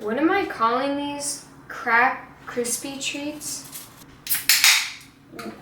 What am I calling these? Crack Krispie Treats? Ooh.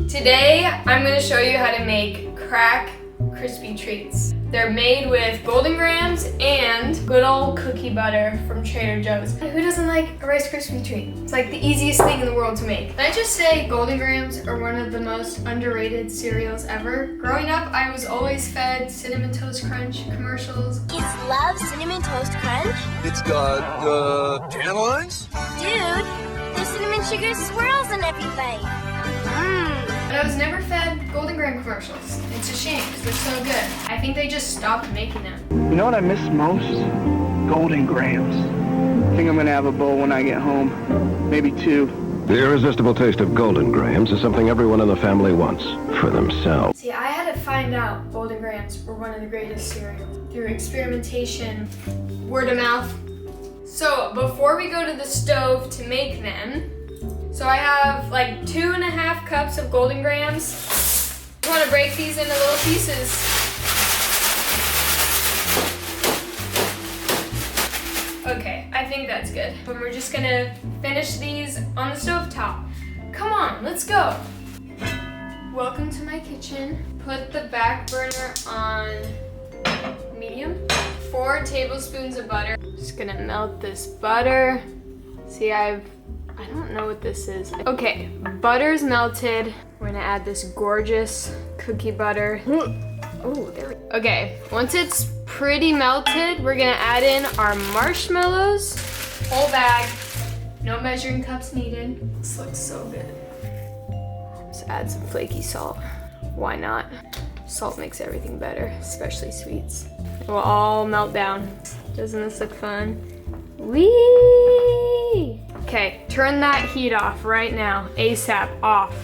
Today, I'm going to show you how to make Crack Krispie Treats. They're made with Golden Grahams and good old cookie butter from Trader Joe's. Who doesn't like a Rice Krispie Treat? It's like the easiest thing in the world to make. Can I just say Golden Grahams are one of the most underrated cereals ever? Growing up, I was always fed Cinnamon Toast Crunch commercials. Kids love Cinnamon Toast Crunch. It's got, dandelions? Dude, there's cinnamon sugar swirls and everything. But I was never fed Golden Graham commercials. It's a shame because they're so good. I think they just stopped making them. You know what I miss most? Golden Grahams. I think I'm gonna have a bowl when I get home. Maybe two. The irresistible taste of Golden Grahams is something everyone in the family wants for themselves. See, I had to find out Golden Grahams were one of the greatest cereals through experimentation, word of mouth. So before we go to the stove to make them, so I have like 2.5 cups of Golden Grahams. You want to break these into little pieces. Okay, I think that's good. And we're just gonna finish these on the stove top. Come on, let's go. Welcome to my kitchen. Put the back burner on medium. 4 tablespoons of butter. Just gonna melt this butter. See, I don't know what this is. Okay, butter's melted. We're gonna add this gorgeous cookie butter. Oh, there we go. Okay, once it's pretty melted, we're gonna add in our marshmallows. Whole bag, no measuring cups needed. This looks so good. Let's add some flaky salt. Why not? Salt makes everything better, especially sweets. It will all melt down. Doesn't this look fun? Whee! Okay, turn that heat off right now. ASAP, off.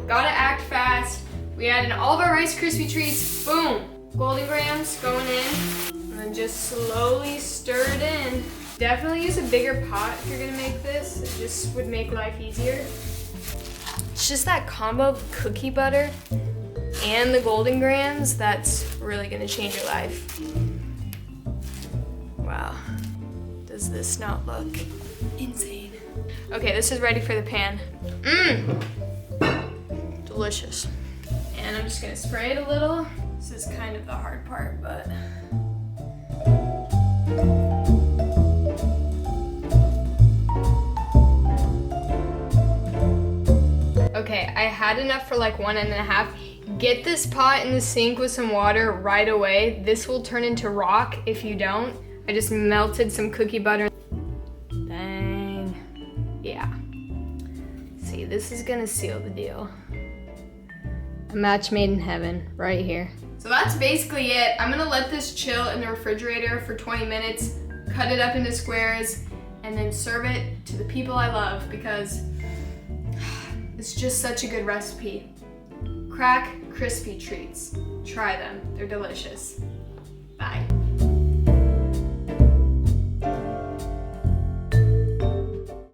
Gotta act fast. We add in all of our Rice Krispie Treats. Boom! Golden Grahams going in. And then just slowly stir it in. Definitely use a bigger pot if you're gonna make this. It just would make life easier. It's just that combo of cookie butter and the Golden Grahams that's really gonna change your life. Wow. Does this not look insane? Okay, this is ready for the pan. Delicious. And I'm just gonna spray it a little. This is kind of the hard part, but. Okay, I had enough for like 1.5. Get this pot in the sink with some water right away. This will turn into rock if you don't. I just melted some cookie butter. Dang. Yeah. See, this is gonna seal the deal. A match made in heaven, right here. So that's basically it. I'm gonna let this chill in the refrigerator for 20 minutes, cut it up into squares, and then serve it to the people I love because it's just such a good recipe. Crack Krispie Treats. Try them, they're delicious. Bye.